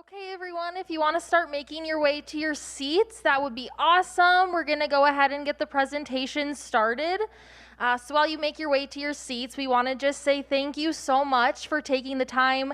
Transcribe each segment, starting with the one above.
Okay, everyone, if you want to start making your way to your seats, that would be awesome. We're going to go ahead and get the presentation started. So while you make your way to your seats, we want to just say thank you so much for taking the time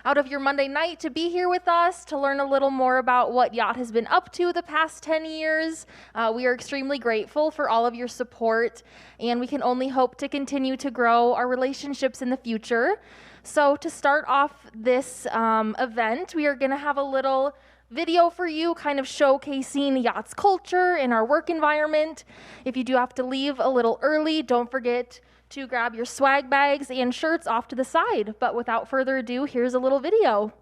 out of your Monday night to be here with us, to learn a little more about what Jacht has been up to the past 10 years. We are extremely grateful for all of your support, and we can only hope to continue to grow our relationships in the future. So to start off this event, we are going to have a little video for you kind of showcasing Jacht's culture and our work environment. If you do have to leave a little early, don't forget to grab your swag bags and shirts off to the side. But without further ado, here's a little video.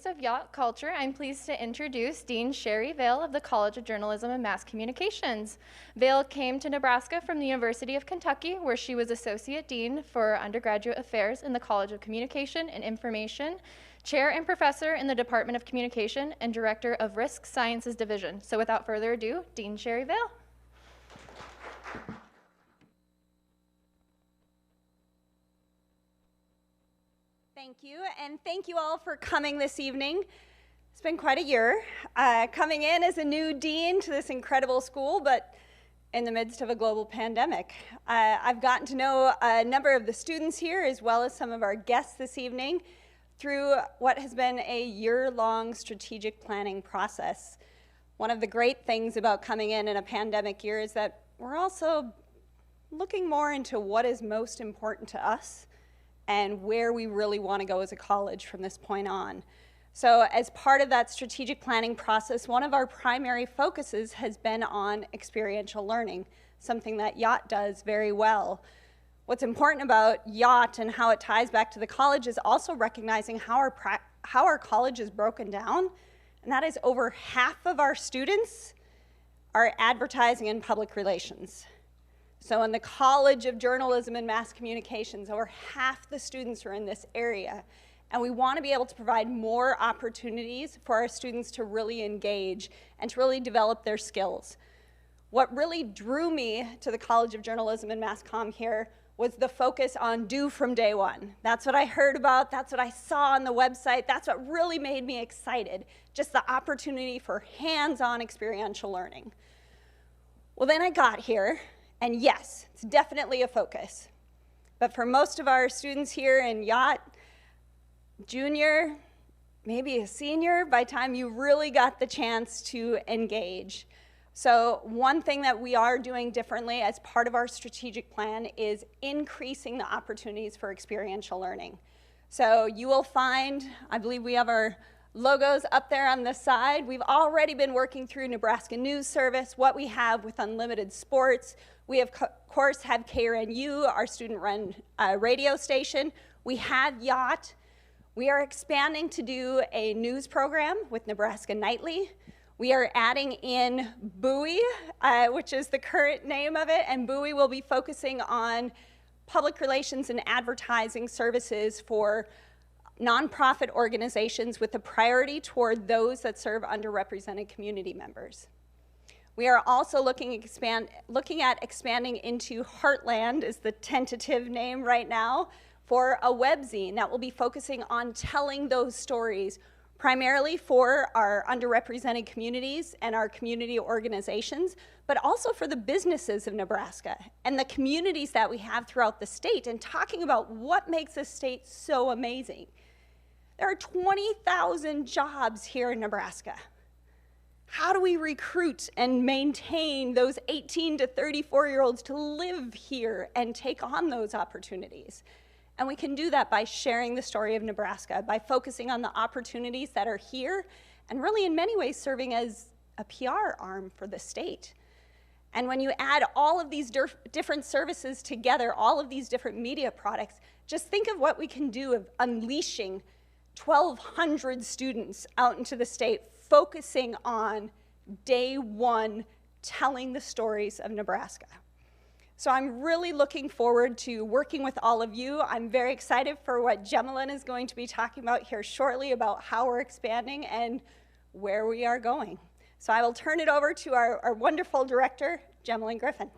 Of Jacht culture, I'm pleased to introduce Dean Sherry Vail of the College of Journalism and Mass Communications. Vail came to Nebraska from the University of Kentucky, where she was Associate Dean for Undergraduate Affairs in the College of Communication and Information, Chair and Professor in the Department of Communication, and Director of Risk Sciences Division. So without further ado, Dean Sherry Vail. Thank you, and thank you all for coming this evening. It's been quite a year, coming in as a new dean to this incredible school, but in the midst of a global pandemic. I've gotten to know a number of the students here, as well as some of our guests this evening, through what has been a year-long strategic planning process. One of the great things about coming in a pandemic year is that we're also looking more into what is most important to us and where we really want to go as a college from this point on. So as part of that strategic planning process, one of our primary focuses has been on experiential learning, something that Jacht does very well. What's important about Jacht and how it ties back to the college is also recognizing how our college is broken down, and that is over half of our students are advertising and public relations. So in the College of Journalism and Mass Communications, over half the students are in this area. And we want to be able to provide more opportunities for our students to really engage and to really develop their skills. What really drew me to the College of Journalism and Mass Comm here was the focus on do from day one. That's what I heard about, that's what I saw on the website, that's what really made me excited, just the opportunity for hands-on experiential learning. Well, then I got here, and yes, it's definitely a focus. But for most of our students here in Jacht, junior, maybe a senior, by the time you really got the chance to engage. So one thing that we are doing differently as part of our strategic plan is increasing the opportunities for experiential learning. So you will find, I believe we have our logos up there on the side. We've already been working through Nebraska News Service, what we have with Unlimited Sports. We of course have KRNU, our student-run radio station. We have Jacht. We are expanding to do a news program with Nebraska Nightly. We are adding in Buoy, which is the current name of it, and Buoy will be focusing on public relations and advertising services for nonprofit organizations with a priority toward those that serve underrepresented community members. We are also looking at expanding into Heartland, is the tentative name right now, for a webzine that will be focusing on telling those stories primarily for our underrepresented communities and our community organizations, but also for the businesses of Nebraska and the communities that we have throughout the state, and talking about what makes this state so amazing. There are 20,000 jobs here in Nebraska. How do we recruit and maintain those 18 to 34-year-olds to live here and take on those opportunities? And we can do that by sharing the story of Nebraska, by focusing on the opportunities that are here, and really in many ways serving as a PR arm for the state. And when you add all of these different services together, all of these different media products, just think of what we can do of unleashing 1,200 students out into the state, focusing on day one, telling the stories of Nebraska. So I'm really looking forward to working with all of you. I'm very excited for what Gemelin is going to be talking about here shortly, about how we're expanding and where we are going. So I will turn it over to our wonderful director, Gemelin Griffin.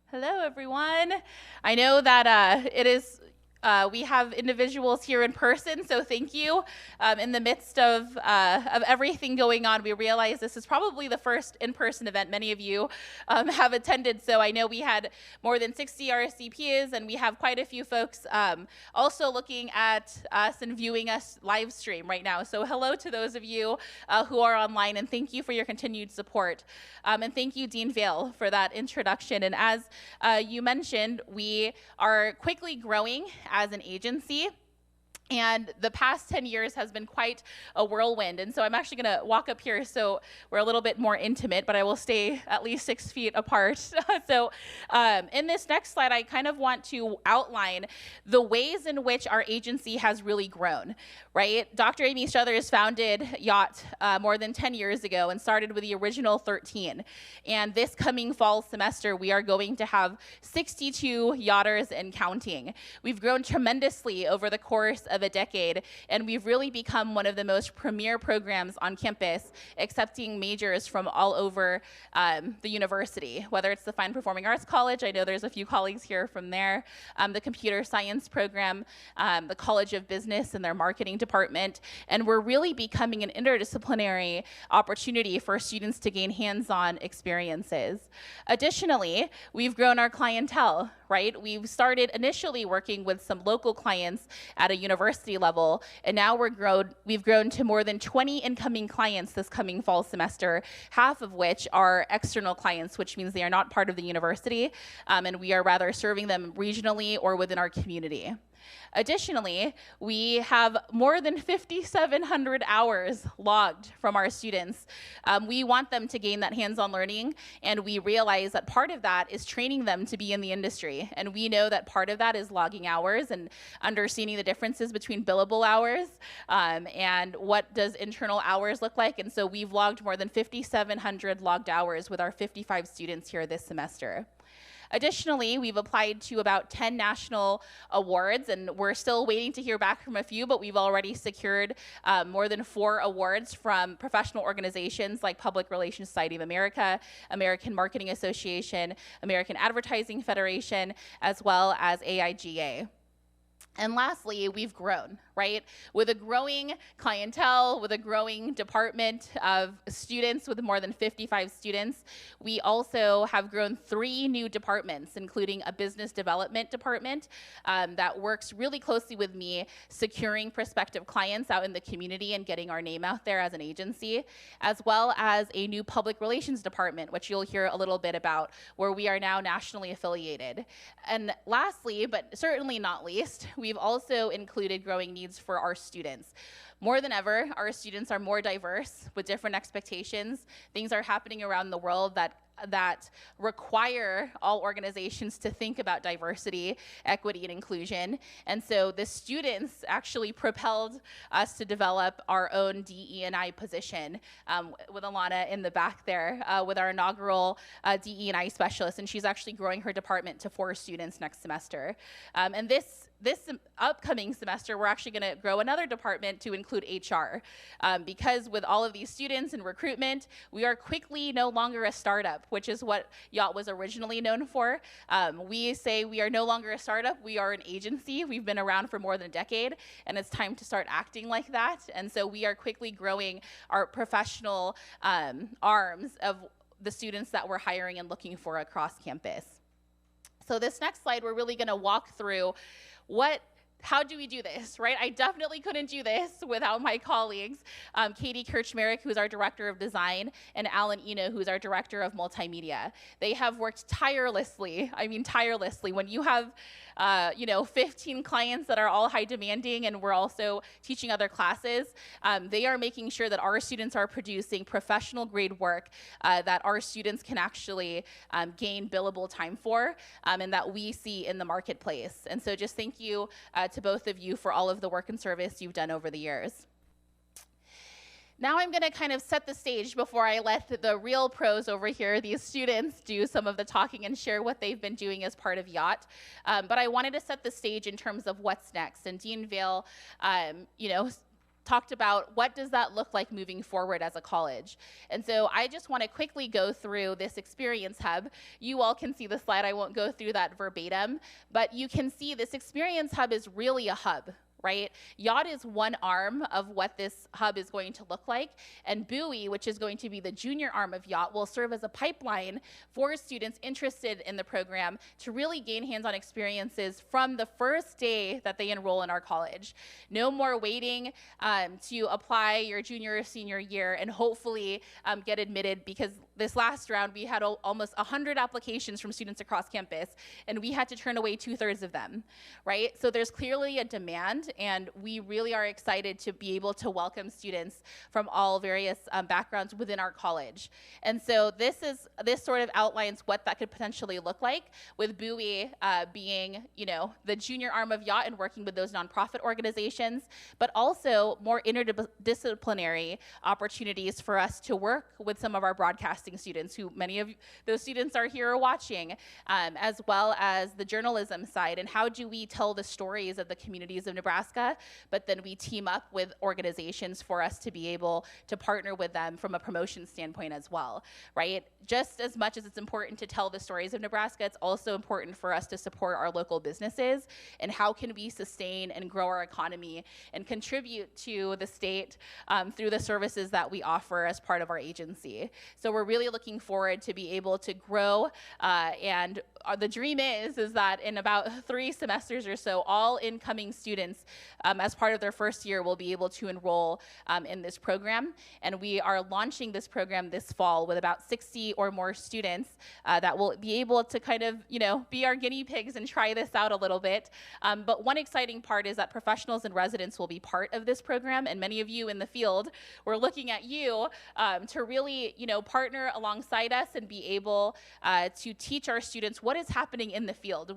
Hello, everyone. I know that we have individuals here in person, so thank you. In the midst of everything going on, we realize this is probably the first in-person event many of you have attended, so I know we had more than 60 RSVPs, and we have quite a few folks also looking at us and viewing us live stream right now. So hello to those of you who are online, and thank you for your continued support. And thank you, Dean Vail, for that introduction. And as you mentioned, we are quickly growing as an agency, and the past 10 years has been quite a whirlwind. And so I'm actually going to walk up here so we're a little bit more intimate, but I will stay at least 6 feet apart. So in this next slide, I kind of want to outline the ways in which our agency has really grown, right? Dr. Amy Struthers founded Jacht more than 10 years ago and started with the original 13. And this coming fall semester, we are going to have 62 yachters and counting. We've grown tremendously over the course of a decade, and we've really become one of the most premier programs on campus, accepting majors from all over the university, whether it's the Fine Performing Arts College. I know there's a few colleagues here from there, the computer science program, the College of Business and their marketing department, and we're really becoming an interdisciplinary opportunity for students to gain hands-on experiences. Additionally, we've grown our clientele, right? We've started initially working with some local clients at a university level, and now we've grown to more than 20 incoming clients this coming fall semester, half of which are external clients, which means they are not part of the university, and we are rather serving them regionally or within our community. Additionally, we have more than 5,700 hours logged from our students. We want them to gain that hands-on learning, and we realize that part of that is training them to be in the industry. And we know that part of that is logging hours and understanding the differences between billable hours and what does internal hours look like. And so we've logged more than 5,700 logged hours with our 55 students here this semester. Additionally, we've applied to about 10 national awards, and we're still waiting to hear back from a few, but we've already secured more than 4 awards from professional organizations like Public Relations Society of America, American Marketing Association, American Advertising Federation, as well as AIGA. And lastly, we've grown, right? With a growing clientele, with a growing department of students with more than 55 students, we also have grown 3 new departments, including a business development department that works really closely with me, securing prospective clients out in the community and getting our name out there as an agency, as well as a new public relations department, which you'll hear a little bit about, where we are now nationally affiliated. And lastly, but certainly not least, we've also included growing needs for our students. More than ever, our students are more diverse with different expectations. Things are happening around the world that require all organizations to think about diversity, equity, and inclusion. And so the students actually propelled us to develop our own DE&I position with Alana in the back there with our inaugural DE&I specialist. And she's actually growing her department to 4 students next semester. And this this upcoming semester, we're actually going to grow another department to include HR, because with all of these students and recruitment, we are quickly no longer a startup, which is what Yacht was originally known for. We say we are no longer a startup, we are an agency. We've been around for more than a decade, and it's time to start acting like that. And so we are quickly growing our professional arms of the students that we're hiring and looking for across campus. So this next slide, we're really going to walk through how do we do this, right? I definitely couldn't do this without my colleagues, Katie Kirchmerrick, who's our Director of Design, and Alan Eno, who's our Director of Multimedia. They have worked tirelessly, when you have 15 clients that are all high demanding, and we're also teaching other classes, they are making sure that our students are producing professional grade work that our students can actually gain billable time for, and that we see in the marketplace. And so just thank you to both of you for all of the work and service you've done over the years. Now I'm going to kind of set the stage before I let the real pros over here, these students, do some of the talking and share what they've been doing as part of Yacht. But I wanted to set the stage in terms of what's next. And Dean Vail, talked about what does that look like moving forward as a college. And so I just want to quickly go through this experience hub. You all can see the slide. I won't go through that verbatim, but you can see this experience hub is really a hub, right? Yacht is one arm of what this hub is going to look like, and Buoy, which is going to be the junior arm of Yacht, will serve as a pipeline for students interested in the program to really gain hands-on experiences from the first day that they enroll in our college. No more waiting to apply your junior or senior year and hopefully get admitted, because this last round we had almost 100 applications from students across campus, and we had to turn away 2/3 of them, right? So there's clearly a demand, and we really are excited to be able to welcome students from all various backgrounds within our college. And so this sort of outlines what that could potentially look like, with Buoy being, the junior arm of Yacht and working with those nonprofit organizations, but also more interdisciplinary opportunities for us to work with some of our broadcasting students, who many of those students are here watching, as well as the journalism side, and how do we tell the stories of the communities of Nebraska, but then we team up with organizations for us to be able to partner with them from a promotion standpoint as well, right? Just as much as it's important to tell the stories of Nebraska, it's also important for us to support our local businesses, and how can we sustain and grow our economy and contribute to the state through the services that we offer as part of our agency. So we're really looking forward to be able to grow, and the dream is that in about 3 semesters or so, all incoming students as part of their first year will be able to enroll in this program. And we are launching this program this fall with about 60 or more students that will be able to kind of, be our guinea pigs and try this out a little bit. But one exciting part is that professionals and residents will be part of this program, and many of you in the field, we're looking at you to really, partner alongside us and be able to teach our students what is happening in the field.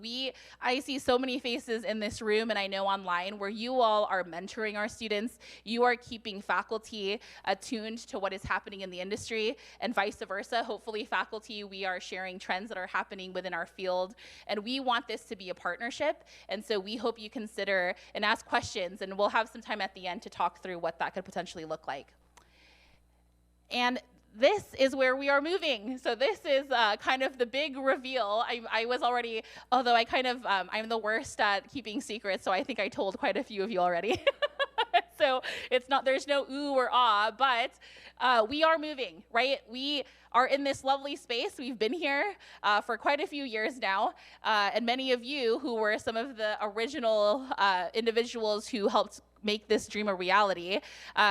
I see so many faces in this room, and I know online, where you all are mentoring our students. You are keeping faculty attuned to what is happening in the industry, and vice versa. Hopefully faculty, we are sharing trends that are happening within our field, and we want this to be a partnership. And so we hope you consider and ask questions, and we'll have some time at the end to talk through what that could potentially look like. And this is where we are moving. So this is kind of the big reveal. I was already, although I'm the worst at keeping secrets, so I think I told quite a few of you already. So there's no ooh or ah, but we are moving, right? We are in this lovely space. We've been here for quite a few years now, and many of you who were some of the original individuals who helped make this dream a reality,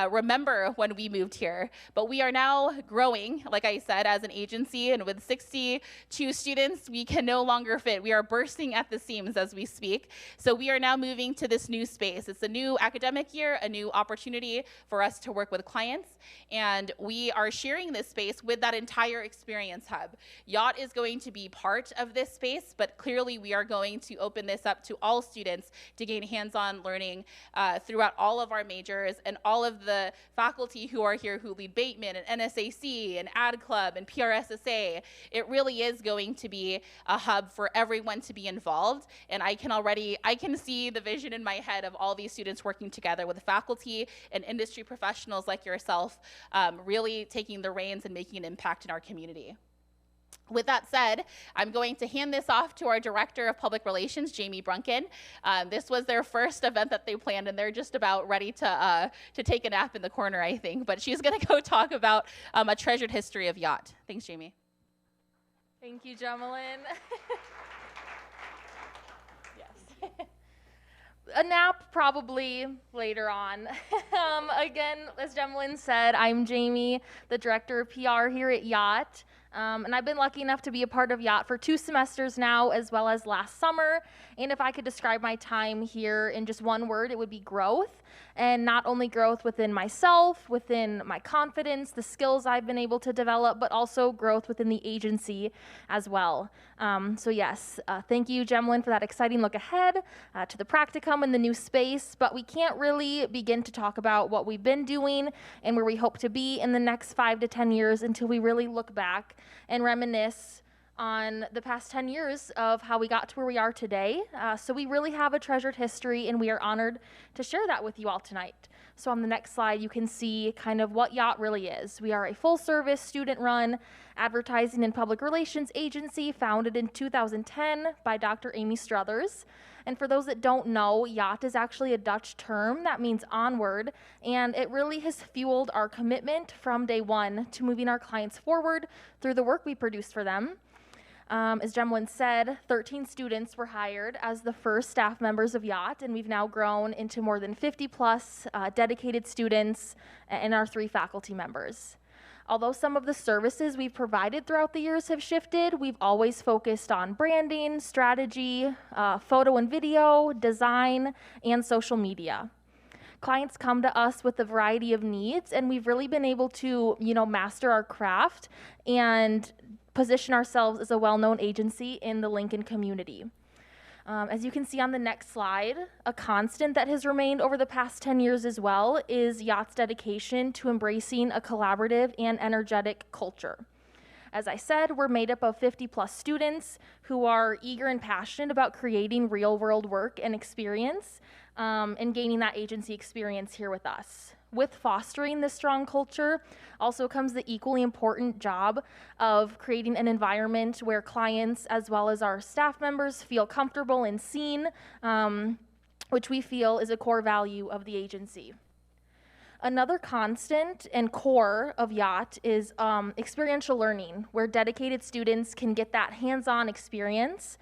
remember when we moved here. But we are now growing, like I said, as an agency, and with 62 students, we can no longer fit. We are bursting at the seams as we speak. So we are now moving to this new space. It's a new academic year, a new opportunity for us to work with clients, and we are sharing this space with that entire experience hub. Yacht is going to be part of this space, but clearly we are going to open this up to all students to gain hands-on learning through throughout all of our majors, and all of the faculty who are here who lead Bateman and NSAC and Ad Club and PRSSA. It really is going to be a hub for everyone to be involved, and I can see the vision in my head of all these students working together with the faculty and industry professionals like yourself, really taking the reins and making an impact in our community. With that said, I'm going to hand this off to our Director of Public Relations, Jamie Brunken. This was their first event that they planned, and they're just about ready to take a nap in the corner, I think. But she's going to go talk about a treasured history of Jacht. Thanks, Jamie. Thank you, Jemelyn. Yes. A nap probably later on. Again, as Jemelyn said, I'm Jamie, the Director of PR here at Jacht. And I've been lucky enough to be a part of Jacht for 2 semesters now, as well as last summer. And if I could describe my time here in just one word, it would be growth. And not only growth within myself, within my confidence, the skills I've been able to develop, but also growth within the agency as well. So yes, thank you, Jemelyn, for that exciting look ahead to the practicum and the new space. But we can't really begin to talk about what we've been doing and where we hope to be in the next 5 to 10 years until we really look back and reminisce on the past 10 years of how we got to where we are today. So we really have a treasured history, and we are honored to share that with you all tonight. So on the next slide, you can see kind of what Jacht really is. We are a full-service, student-run advertising and public relations agency founded in 2010 by Dr. Amy Struthers. And for those that don't know, Jacht is actually a Dutch term that means onward, and it really has fueled our commitment from day one to moving our clients forward through the work we produce for them. As Jemelyn said, 13 students were hired as the first staff members of Jacht, and we've now grown into more than 50 plus dedicated students and our 3 faculty members. Although some of the services we've provided throughout the years have shifted, we've always focused on branding, strategy, photo and video, design, and social media. Clients come to us with a variety of needs, and we've really been able to, master our craft and position ourselves as a well-known agency in the Lincoln community. As you can see on the next slide, a constant that has remained over the past 10 years as well is Jacht's dedication to embracing a collaborative and energetic culture. As I said, we're made up of 50 plus students who are eager and passionate about creating real-world work and experience and gaining that agency experience here with us. With fostering this strong culture also comes the equally important job of creating an environment where clients as well as our staff members feel comfortable and seen, which we feel is a core value of the agency. Another constant and core of Jacht is experiential learning, where dedicated students can get that hands-on experience.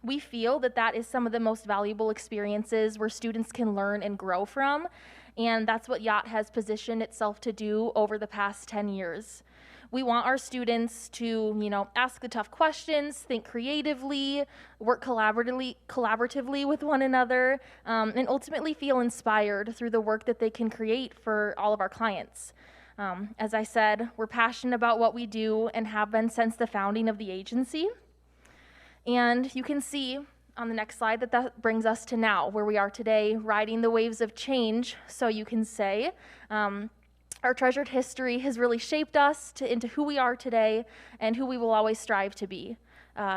We feel that is some of the most valuable experiences where students can learn and grow from. And that's what Jacht has positioned itself to do over the past 10 years. We want our students to, ask the tough questions, think creatively, work collaboratively with one another, and ultimately feel inspired through the work that they can create for all of our clients. As I said, we're passionate about what we do and have been since the founding of the agency. And you can see on the next slide that brings us to now, where we are today, riding the waves of change, so you can say. Our treasured history has really shaped us into who we are today and who we will always strive to be.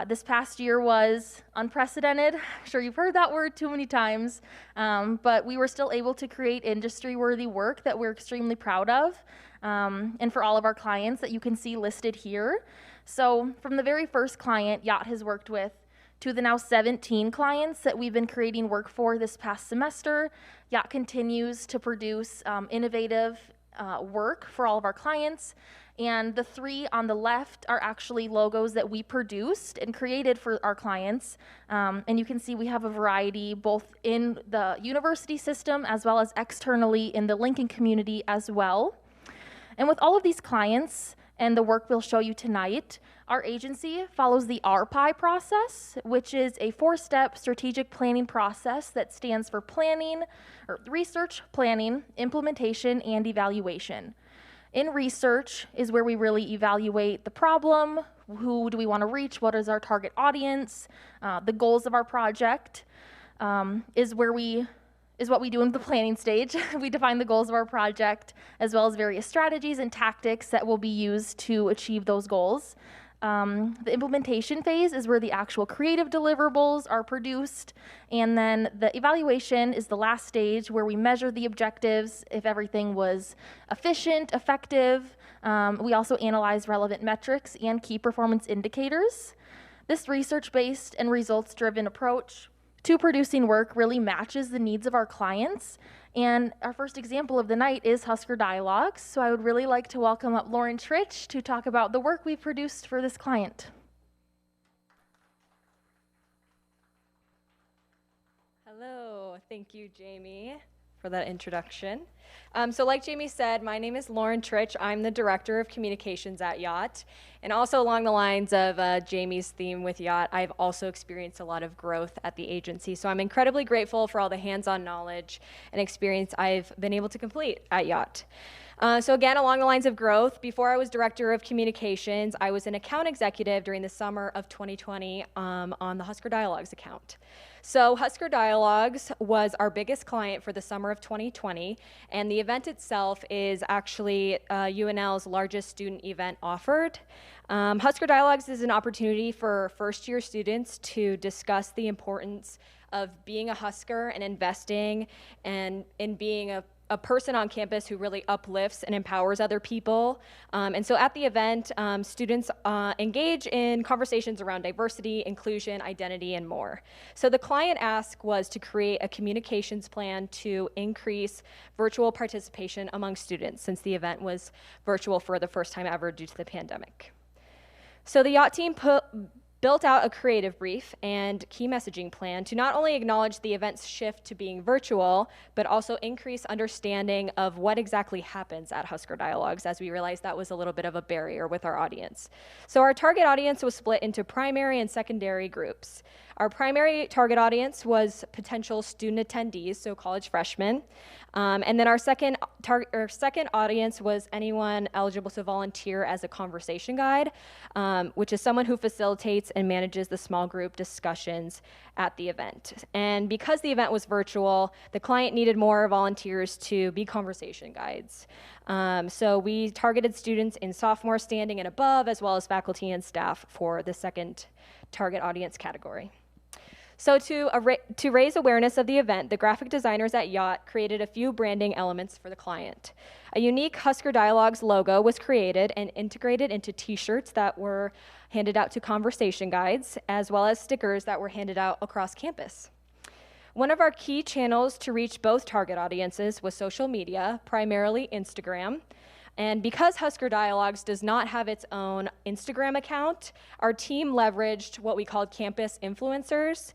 This past year was unprecedented. I'm sure you've heard that word too many times, but we were still able to create industry-worthy work that we're extremely proud of, and for all of our clients that you can see listed here. So from the very first client Jacht has worked with to the now 17 clients that we've been creating work for this past semester, Jacht continues to produce innovative work for all of our clients. And the 3 on the left are actually logos that we produced and created for our clients. And you can see we have a variety both in the university system as well as externally in the Lincoln community as well. And with all of these clients and the work we'll show you tonight, our agency follows the RPI process, which is a 4-step strategic planning process that stands for planning, or research, planning, implementation, and evaluation. In research is where we really evaluate the problem, who do we want to reach, what is our target audience, the goals of our project, is where we is what we do in the planning stage. We define the goals of our project, as well as various strategies and tactics that will be used to achieve those goals. The implementation phase is where the actual creative deliverables are produced, and then the evaluation is the last stage where we measure the objectives, if everything was efficient, effective. We also analyze relevant metrics and key performance indicators. This research-based and results-driven approach to producing work really matches the needs of our clients. And our first example of the night is Husker Dialogues. So I would really like to welcome up Lauren Trich to talk about the work we've produced for this client. Hello, thank you, Jamie, for that introduction. So like Jamie said, my name is Lauren Trich. I'm the Director of Communications at Jacht. And also along the lines of Jamie's theme with Jacht, I've also experienced a lot of growth at the agency. So I'm incredibly grateful for all the hands-on knowledge and experience I've been able to complete at Jacht. So again, along the lines of growth, before I was Director of Communications, I was an account executive during the summer of 2020 on the Husker Dialogues account. So Husker Dialogues was our biggest client for the summer of 2020, and the event itself is actually UNL's largest student event offered. Husker Dialogues is an opportunity for first-year students to discuss the importance of being a Husker and investing and in being a person on campus who really uplifts and empowers other people. And so at the event, students engage in conversations around diversity, inclusion, identity, and more. So the client ask was to create a communications plan to increase virtual participation among students, since the event was virtual for the first time ever due to the pandemic. So the Jacht team built out a creative brief and key messaging plan to not only acknowledge the event's shift to being virtual, but also increase understanding of what exactly happens at Husker Dialogues, as we realized that was a little bit of a barrier with our audience. So our target audience was split into primary and secondary groups. Our primary target audience was potential student attendees, so college freshmen. And then our second audience was anyone eligible to volunteer as a conversation guide, which is someone who facilitates and manages the small group discussions at the event. And because the event was virtual, the client needed more volunteers to be conversation guides. So we targeted students in sophomore standing and above, as well as faculty and staff for the second target audience category. So to raise awareness of the event, the graphic designers at Jacht created a few branding elements for the client. A unique Husker Dialogues logo was created and integrated into t-shirts that were handed out to conversation guides, as well as stickers that were handed out across campus. One of our key channels to reach both target audiences was social media, primarily Instagram. And because Husker Dialogues does not have its own Instagram account, our team leveraged what we called campus influencers.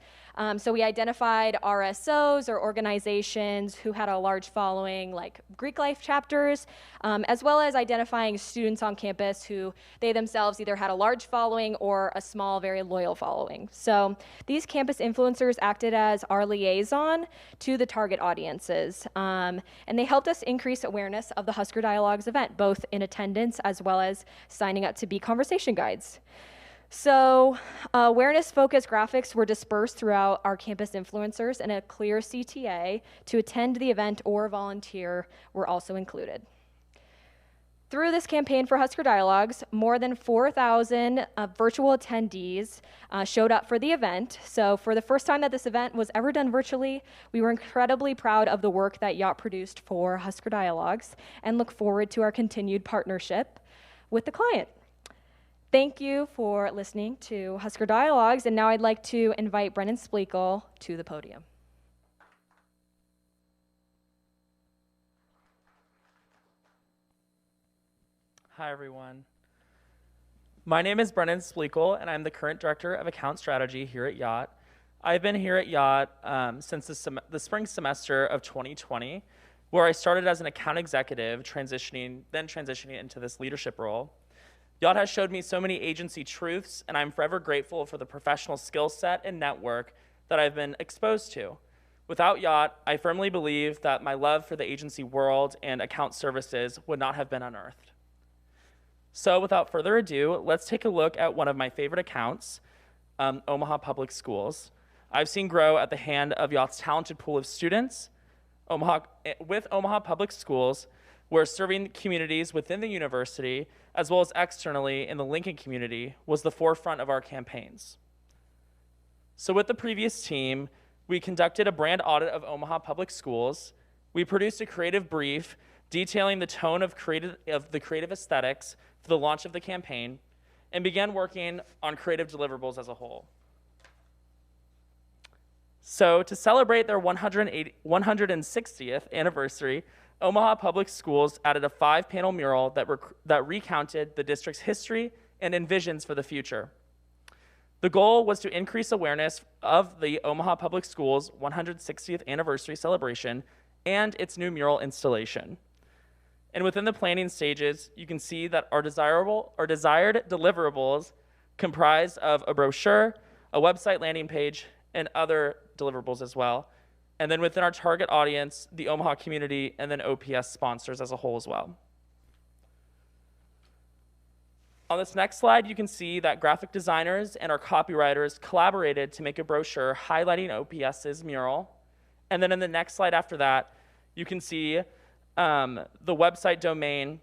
So we identified RSOs or organizations who had a large following, like Greek life chapters, as well as identifying students on campus who they themselves either had a large following or a small, very loyal following. So these campus influencers acted as our liaison to the target audiences, and they helped us increase awareness of the Husker Dialogues event, both in attendance as well as signing up to be conversation guides. So awareness-focused graphics were dispersed throughout our campus influencers, and a clear CTA to attend the event or volunteer were also included. Through this campaign for Husker Dialogues, more than 4,000 virtual attendees showed up for the event. So for the first time that this event was ever done virtually, we were incredibly proud of the work that Jacht produced for Husker Dialogues and look forward to our continued partnership with the client. Thank you for listening to Husker Dialogues, and now I'd like to invite Brennan Splekel to the podium. Hi, everyone. My name is Brennan Splekel, and I'm the current Director of Account Strategy here at Jacht. I've been here at Jacht since the spring semester of 2020, where I started as an account executive, transitioning into this leadership role. Jacht has showed me so many agency truths, and I'm forever grateful for the professional skill set and network that I've been exposed to. Without Jacht, I firmly believe that my love for the agency world and account services would not have been unearthed. So without further ado, let's take a look at one of my favorite accounts, Omaha Public Schools. I've seen grow at the hand of Jacht's talented pool of students, Omaha Public Schools, where serving communities within the university, as well as externally in the Lincoln community, was the forefront of our campaigns. So with the previous team, we conducted a brand audit of Omaha Public Schools. We produced a creative brief detailing the tone of the creative aesthetics for the launch of the campaign, and began working on creative deliverables as a whole. So to celebrate their 160th anniversary, Omaha Public Schools added a 5-panel mural that recounted the district's history and envisions for the future. The goal was to increase awareness of the Omaha Public Schools' 160th anniversary celebration and its new mural installation. And within the planning stages, you can see that our desired deliverables comprise of a brochure, a website landing page, and other deliverables as well. And then within our target audience, the Omaha community, and then OPS sponsors as a whole as well. On this next slide, you can see that graphic designers and our copywriters collaborated to make a brochure highlighting OPS's mural. And then in the next slide after that, you can see the website domain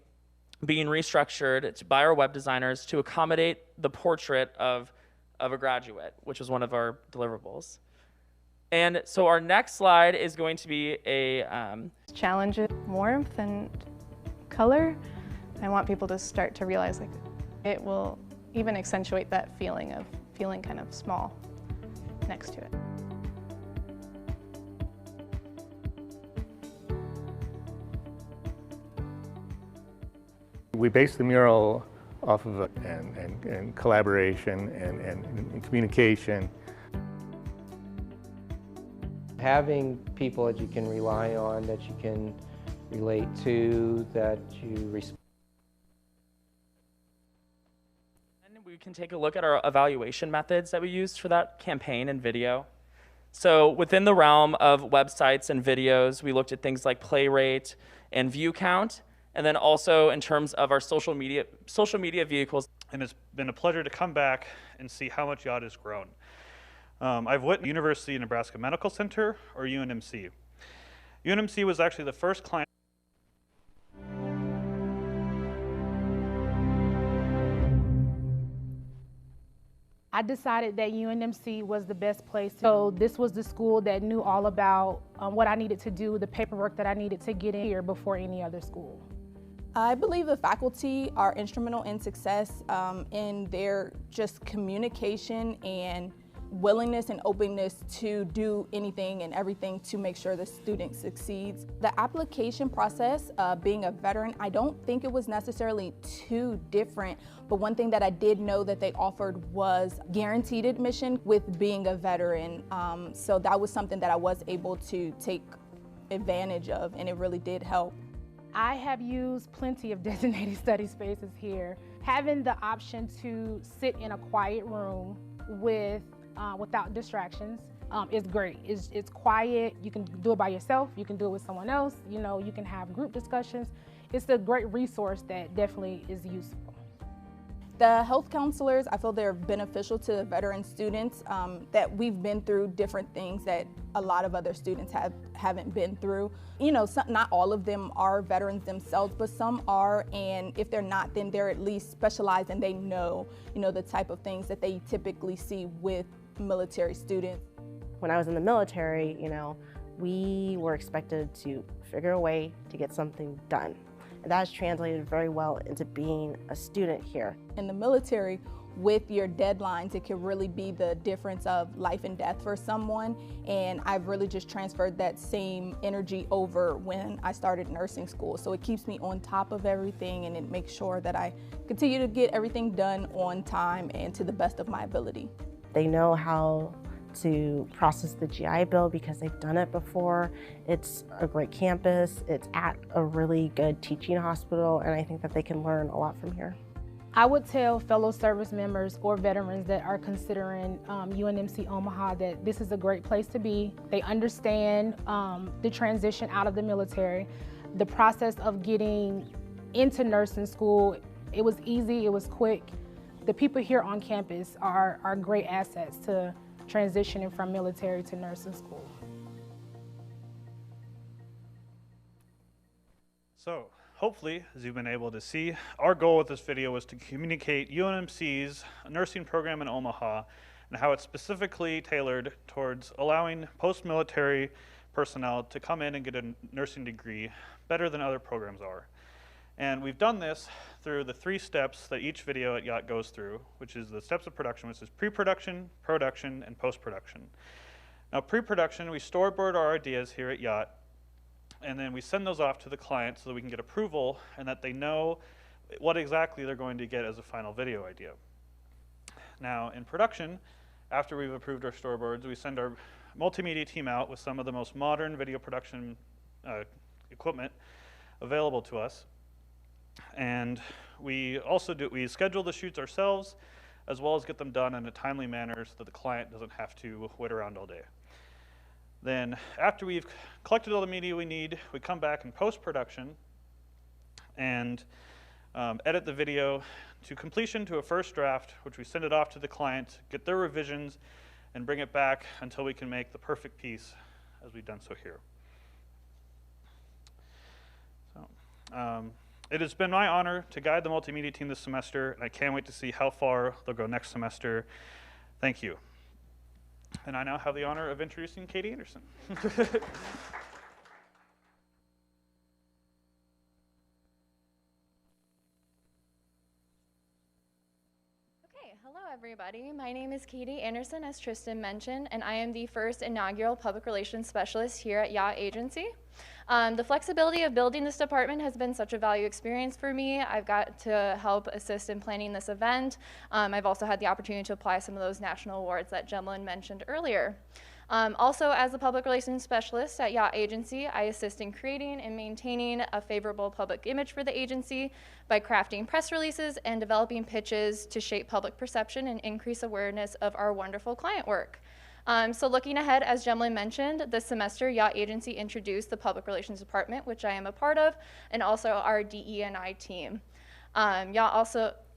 being restructured by our web designers to accommodate the portrait of a graduate, which was one of our deliverables. And so our next slide is going to be a challenges, warmth and color. I want people to start to realize like it will even accentuate that feeling of feeling kind of small next to it. We based the mural off of and collaboration and communication. Having people that you can rely on, that you can relate to, that you respect. And we can take a look at our evaluation methods that we used for that campaign and video. So within the realm of websites and videos, we looked at things like play rate and view count. And then also in terms of our social media vehicles. And it's been a pleasure to come back and see how much Yacht has grown. I've witnessed University of Nebraska Medical Center, or UNMC. UNMC was actually the first client. I decided that UNMC was the best place. So this was the school that knew all about what I needed to do, the paperwork that I needed to get in here before any other school. I believe the faculty are instrumental in success in their just communication and willingness and openness to do anything and everything to make sure the student succeeds. The application process, being a veteran, I don't think it was necessarily too different, but one thing that I did know that they offered was guaranteed admission with being a veteran. So that was something that I was able to take advantage of, and it really did help. I have used plenty of designated study spaces here. Having the option to sit in a quiet room without distractions is great. It's quiet. You can do it by yourself. You can do it with someone else. You know, you can have group discussions. It's a great resource that definitely is useful. The health counselors, I feel they're beneficial to the veteran students, that we've been through different things that a lot of other students haven't been through. You know, not all of them are veterans themselves, but some are, and if they're not, then they're at least specialized and they know, you know, the type of things that they typically see with military students. When I was in the military, you know, we were expected to figure a way to get something done. And that has translated very well into being a student here. In the military, with your deadlines, it can really be the difference of life and death for someone. And I've really just transferred that same energy over when I started nursing school. So it keeps me on top of everything, and it makes sure that I continue to get everything done on time and to the best of my ability. They know how to process the GI Bill because they've done it before. It's a great campus. It's at a really good teaching hospital, and I think that they can learn a lot from here. I would tell fellow service members or veterans that are considering UNMC Omaha that this is a great place to be. They understand the transition out of the military. The process of getting into nursing school, it was easy, it was quick. The people here on campus are great assets to transitioning from military to nursing school. So hopefully, as you've been able to see, our goal with this video was to communicate UNMC's nursing program in Omaha and how it's specifically tailored towards allowing post-military personnel to come in and get a nursing degree better than other programs are. And we've done this through the 3 steps that each video at Yacht goes through, which is the steps of production, which is pre-production, production, and post-production. Now, pre-production, we storyboard our ideas here at Yacht, and then we send those off to the client so that we can get approval and that they know what exactly they're going to get as a final video idea. Now, in production, after we've approved our storyboards, we send our multimedia team out with some of the most modern video production equipment available to us. And we also we schedule the shoots ourselves, as well as get them done in a timely manner so that the client doesn't have to wait around all day. Then after we've collected all the media we need, we come back in post-production and edit the video to completion to a first draft, which we send it off to the client, get their revisions, and bring it back until we can make the perfect piece as we've done so here. So, it has been my honor to guide the multimedia team this semester, and I can't wait to see how far they'll go next semester. Thank you. And I now have the honor of introducing Katie Anderson. Hello everybody, my name is Katie Anderson, as Tristan mentioned, and I am the first inaugural public relations specialist here at Yacht Agency. The flexibility of building this department has been such a value experience for me. I've got to help assist in planning this event. I've also had the opportunity to apply some of those national awards that Gemlin mentioned earlier. Also, as a public relations specialist at Yacht Agency, I assist in creating and maintaining a favorable public image for the agency by crafting press releases and developing pitches to shape public perception and increase awareness of our wonderful client work. So looking ahead, as Gemlin mentioned, this semester, Yacht Agency introduced the Public Relations Department, which I am a part of, and also our DE&I team.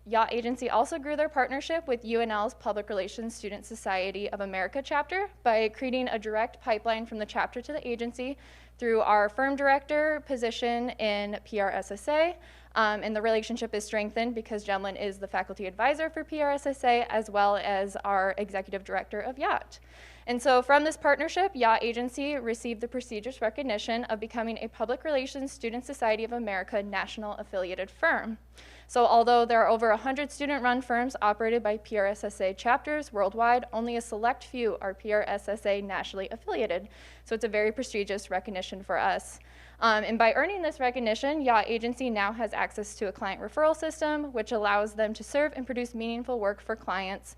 Yacht Agency also grew their partnership with UNL's Public Relations Student Society of America chapter by creating a direct pipeline from the chapter to the agency through our firm director position in PRSSA. And the relationship is strengthened because Gemlin is the faculty advisor for PRSSA as well as our executive director of Yacht. And so from this partnership, Yacht Agency received the prestigious recognition of becoming a Public Relations Student Society of America national affiliated firm. So although there are over 100 student-run firms operated by PRSSA chapters worldwide, only a select few are PRSSA nationally affiliated. So it's a very prestigious recognition for us. And by earning this recognition, Yacht Agency now has access to a client referral system, which allows them to serve and produce meaningful work for clients.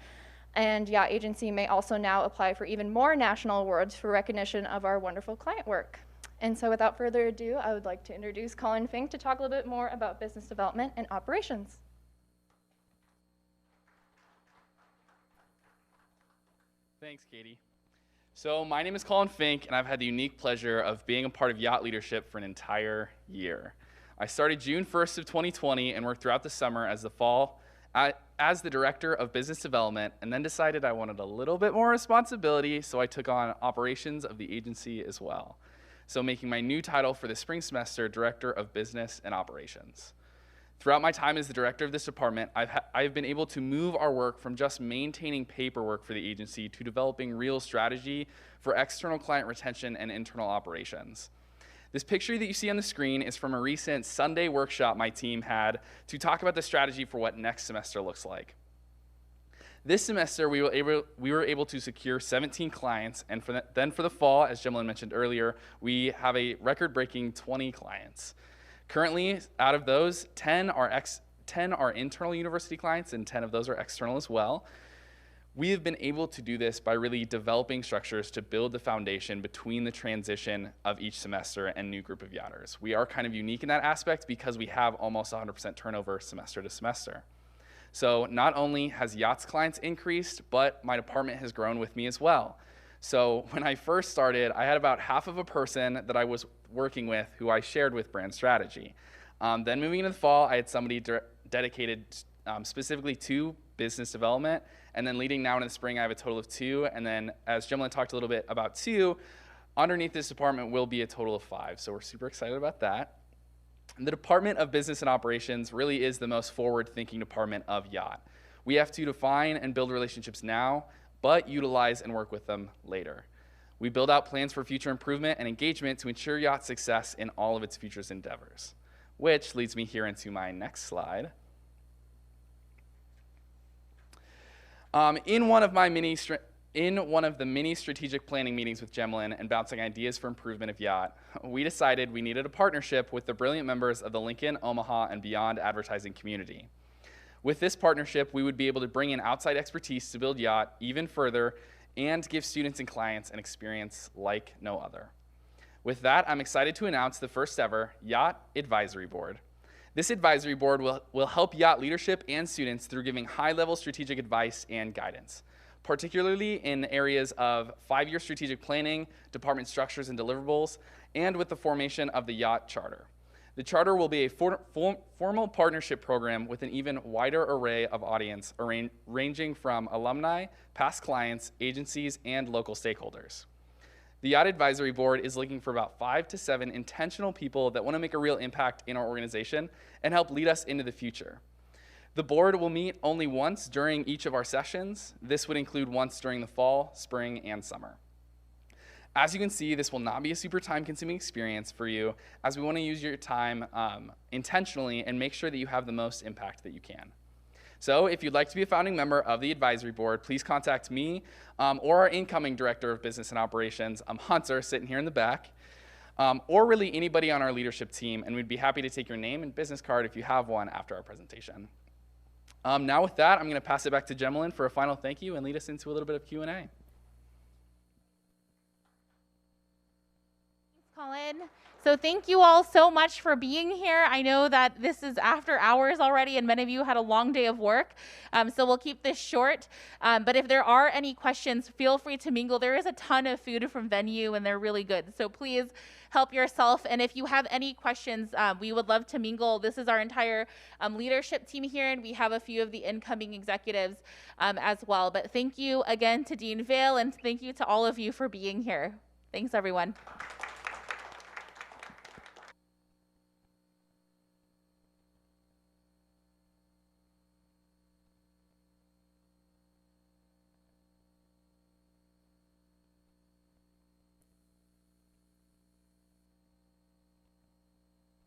And Yacht Agency may also now apply for even more national awards for recognition of our wonderful client work. And so without further ado, I would like to introduce Colin Fink to talk a little bit more about business development and operations. Thanks, Katie. So my name is Colin Fink, and I've had the unique pleasure of being a part of Yacht leadership for an entire year. I started June 1st of 2020 and worked throughout the summer as the director of business development, and then decided I wanted a little bit more responsibility, so I took on operations of the agency as well. So making my new title for the spring semester, Director of Business and Operations. Throughout my time as the director of this department, I've been able to move our work from just maintaining paperwork for the agency to developing real strategy for external client retention and internal operations. This picture that you see on the screen is from a recent Sunday workshop my team had to talk about the strategy for what next semester looks like. This semester, we were able to secure 17 clients, and then for the fall, as Gemlin mentioned earlier, we have a record-breaking 20 clients. Currently, out of those, 10 are internal university clients, and 10 of those are external as well. We have been able to do this by really developing structures to build the foundation between the transition of each semester and new group of Yachters. We are kind of unique in that aspect because we have almost 100% turnover semester to semester. So not only has Yacht's clients increased, but my department has grown with me as well. So when I first started, I had about half of a person that I was working with who I shared with brand strategy. Then moving into the fall, I had somebody dedicated specifically to business development. And then leading now into the spring, I have a total of 2. And then as Gemlin talked a little bit about 2, underneath this department will be a total of 5. So we're super excited about that. The Department of Business and Operations really is the most forward-thinking department of Yacht. We have to define and build relationships now, but utilize and work with them later. We build out plans for future improvement and engagement to ensure Yacht's success in all of its future endeavors, which leads me here into my next slide. In one of the many strategic planning meetings with Gemlin and bouncing ideas for improvement of Yacht, we decided we needed a partnership with the brilliant members of the Lincoln, Omaha, and beyond advertising community. With this partnership, we would be able to bring in outside expertise to build Yacht even further and give students and clients an experience like no other. With that, I'm excited to announce the first ever Yacht Advisory Board. This advisory board will help Yacht leadership and students through giving high-level strategic advice and guidance, particularly in areas of 5-year strategic planning, department structures and deliverables, and with the formation of the Yacht Charter. The charter will be a formal partnership program with an even wider array of audience, ranging from alumni, past clients, agencies, and local stakeholders. The Yacht Advisory Board is looking for about 5 to 7 intentional people that want to make a real impact in our organization and help lead us into the future. The board will meet only once during each of our sessions. This would include once during the fall, spring, and summer. As you can see, this will not be a super time-consuming experience for you, as we want to use your time intentionally and make sure that you have the most impact that you can. So if you'd like to be a founding member of the advisory board, please contact me or our incoming director of business and operations, Hunter, sitting here in the back, or really anybody on our leadership team, and we'd be happy to take your name and business card if you have one after our presentation. Now with that, I'm going to pass it back to Gemlin for a final thank you and lead us into a little bit of Q&A. Colin. So thank you all so much for being here. I know that this is after hours already and many of you had a long day of work, so we'll keep this short. But if there are any questions, feel free to mingle. There is a ton of food from venue and they're really good, so please help yourself. And if you have any questions, we would love to mingle. This is our entire leadership team here, and we have a few of the incoming executives as well. But thank you again to Dean Vail, and thank you to all of you for being here. Thanks, everyone.